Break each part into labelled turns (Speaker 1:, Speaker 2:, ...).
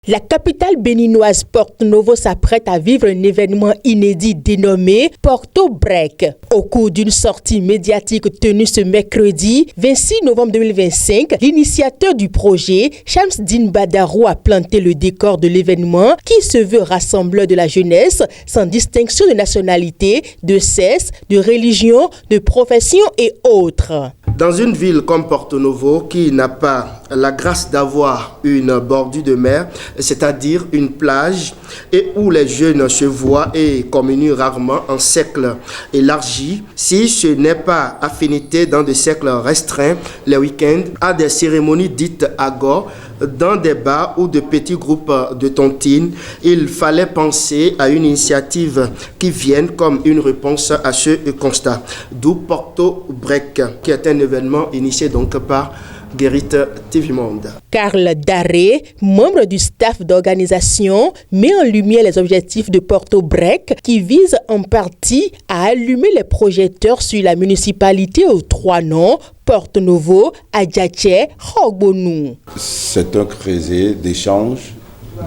Speaker 1: La capitale béninoise Porto Novo s'apprête à vivre un événement inédit dénommé Porto Break. Au cours d'une sortie médiatique tenue ce mercredi 26 novembre 2025, l'initiateur du projet, Shamsdine Badarou, a planté le décor de l'événement qui se veut rassembleur de la jeunesse sans distinction de nationalité, de sexe, de religion, de profession et autres.
Speaker 2: Dans une ville comme Porto Novo qui n'a pas la grâce d'avoir une bordure de mer, c'est-à-dire une plage, et où les jeunes se voient et communient rarement en cercle élargi, si ce n'est pas affinité dans des cercles restreints, les week-ends, à des cérémonies dites agor, dans des bars ou de petits groupes de tontines, il fallait penser à une initiative qui vienne comme une réponse à ce constat. D'où Porto Break, qui est un événement initié donc par Guérit TV Monde.
Speaker 1: Karl Daré, membre du staff d'organisation, met en lumière les objectifs de Porto Break qui visent en partie à allumer les projecteurs sur la municipalité aux 3 noms, Porto Novo, Adjache, Rogbonu.
Speaker 3: C'est un creuset d'échange,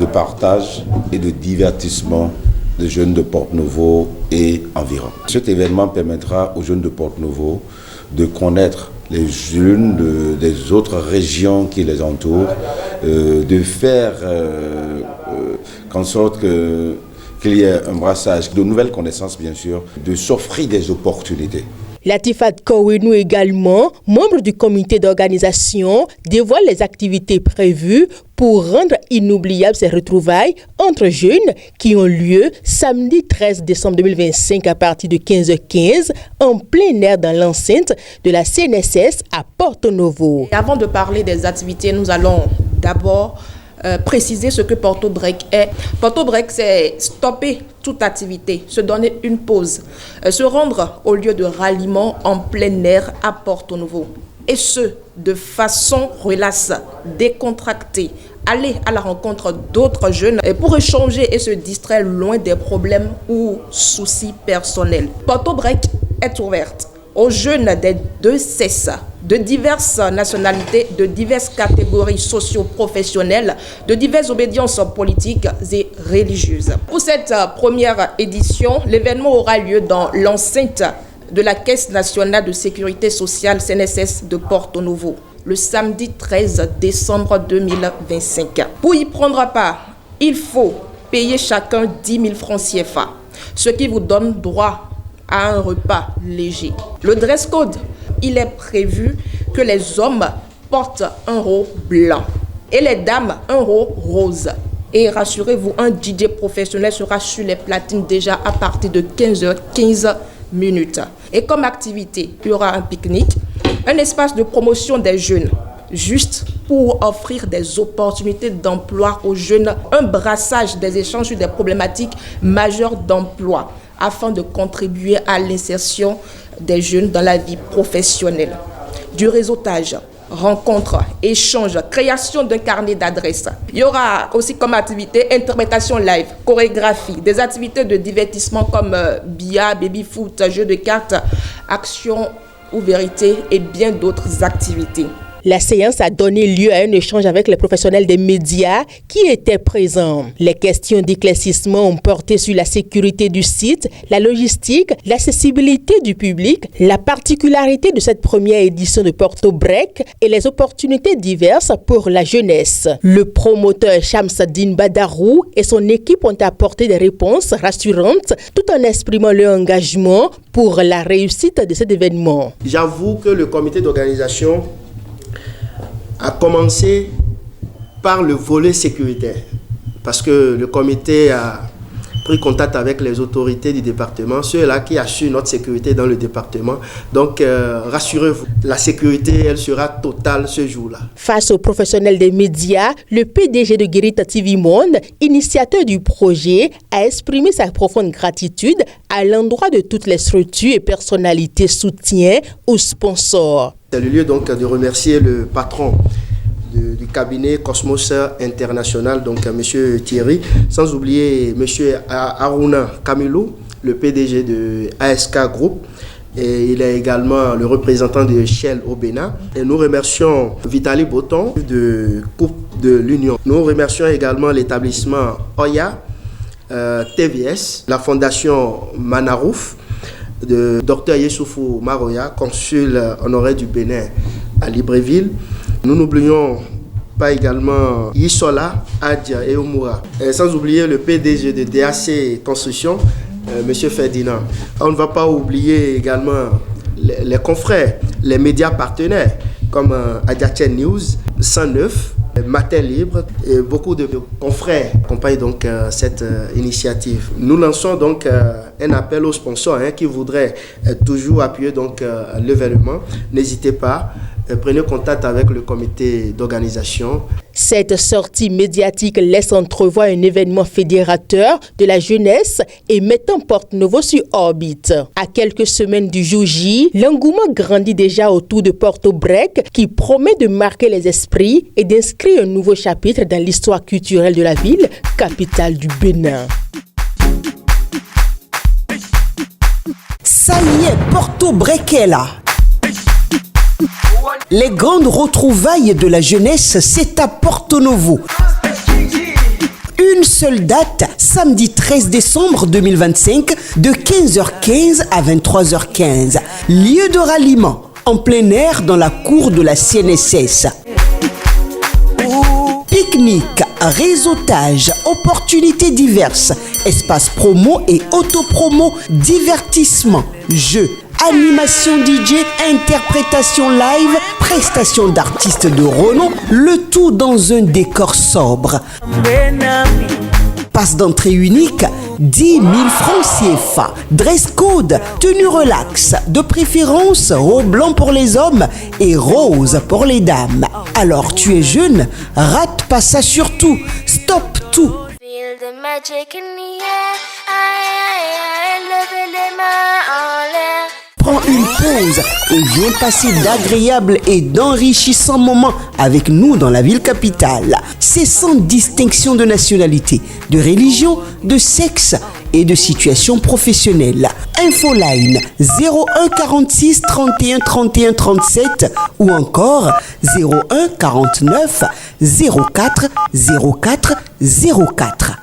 Speaker 3: de partage et de divertissement des jeunes de Porto Novo et environ. Cet événement permettra aux jeunes de Porto Novo de connaître les jeunes des autres régions qui les entourent, de faire en sorte qu'il y ait un brassage de nouvelles connaissances, bien sûr, de s'offrir des opportunités.
Speaker 1: Latifat Kowenu également, membre du comité d'organisation, dévoile les activités prévues pour rendre inoubliables ces retrouvailles entre jeunes qui ont lieu samedi 13 décembre 2025 à partir de 15h15 en plein air dans l'enceinte de la CNSS à Porto Novo.
Speaker 4: Avant de parler des activités, nous allons d'abord préciser ce que Porto Break est. Porto Break, c'est stopper toute activité, se donner une pause, se rendre au lieu de ralliement en plein air à Porto Novo. Et ce, de façon relaxe, décontractée. Aller à la rencontre d'autres jeunes pour échanger et se distraire loin des problèmes ou soucis personnels. Porto Break est ouverte aux jeunes des 2 sexes, de diverses nationalités, de diverses catégories socio-professionnelles, de diverses obédiences politiques et religieuses. Pour cette première édition, l'événement aura lieu dans l'enceinte de la Caisse nationale de sécurité sociale CNSS de Porto Novo, le samedi 13 décembre 2025. Pour y prendre part, il faut payer chacun 10 000 francs CFA, ce qui vous donne droit à un repas léger. Le dress code, il est prévu que les hommes portent un haut blanc et les dames un haut rose. Et rassurez-vous, un DJ professionnel sera sur les platines déjà à partir de 15h15. Et comme activité, il y aura un pique-nique, un espace de promotion des jeunes, juste pour offrir des opportunités d'emploi aux jeunes, un brassage des échanges sur des problématiques majeures d'emploi afin de contribuer à l'insertion des jeunes dans la vie professionnelle. Du réseautage, rencontres, échanges, création d'un carnet d'adresses. Il y aura aussi comme activité interprétation live, chorégraphie, des activités de divertissement comme billard, baby-foot, jeux de cartes, action ou vérité et bien d'autres activités.
Speaker 1: La séance a donné lieu à un échange avec les professionnels des médias qui étaient présents. Les questions d'éclaircissement ont porté sur la sécurité du site, la logistique, l'accessibilité du public, la particularité de cette première édition de Porto Break et les opportunités diverses pour la jeunesse. Le promoteur Shamsdine Badarou et son équipe ont apporté des réponses rassurantes tout en exprimant leur engagement pour la réussite de cet événement.
Speaker 2: J'avoue que le comité d'organisation a commencé par le volet sécuritaire, parce que le comité a pris contact avec les autorités du département, ceux-là qui assurent notre sécurité dans le département. Donc, rassurez-vous, la sécurité, elle sera totale ce jour-là.
Speaker 1: Face aux professionnels des médias, le PDG de Guérit TV Monde, initiateur du projet, a exprimé sa profonde gratitude à l'endroit de toutes les structures et personnalités soutien aux sponsors.
Speaker 2: C'est le lieu donc de remercier le patron du cabinet Cosmos International, donc M. Thierry, sans oublier M. Aruna Camilo, le PDG de ASK Group, et il est également le représentant de Shell au Bénin. Et nous remercions Vitali Boton de Coupe de l'Union. Nous remercions également l'établissement Oya, TVS, la fondation Manarouf, de Dr Yessoufou Maroya, consul honoraire du Bénin à Libreville. Nous n'oublions pas également Yisola, Adja et Omura. Sans oublier le PDG de DAC Construction, M. Ferdinand. On ne va pas oublier également les confrères, les médias partenaires comme Adiachen News, 109, Matin Libre et beaucoup de confrères accompagnent donc cette initiative. Nous lançons donc un appel aux sponsors qui voudraient toujours appuyer donc l'événement. N'hésitez pas. Prenez contact avec le comité d'organisation.
Speaker 1: Cette sortie médiatique laisse entrevoir un événement fédérateur de la jeunesse et mettant Porto-Novo sur orbite. À quelques semaines du jour J, l'engouement grandit déjà autour de Porto Break qui promet de marquer les esprits et d'inscrire un nouveau chapitre dans l'histoire culturelle de la ville, capitale du Bénin.
Speaker 5: Ça y est, Porto Break est là. Les grandes retrouvailles de la jeunesse, c'est à Porto-Novo. Une seule date, samedi 13 décembre 2025, de 15h15 à 23h15. Lieu de ralliement, en plein air dans la cour de la CNSS. Pique-nique, réseautage, opportunités diverses, espace promo et autopromo, divertissement, jeux, animation DJ, interprétation live, prestation d'artistes de renom, le tout dans un décor sobre. Passe d'entrée unique, 10 000 francs CFA. Dress code, tenue relax, de préférence haut blanc pour les hommes et rose pour les dames. Alors tu es jeune, rate pas ça surtout, stop tout.
Speaker 6: Feel the magic in the air, levez les mains en l'air.
Speaker 5: Prends une pause et viens passer d'agréables et d'enrichissants moments avec nous dans la ville capitale. C'est sans distinction de nationalité, de religion, de sexe et de situation professionnelle. Infoline 01 46 31 31 37 ou encore 01 49 04 04 04.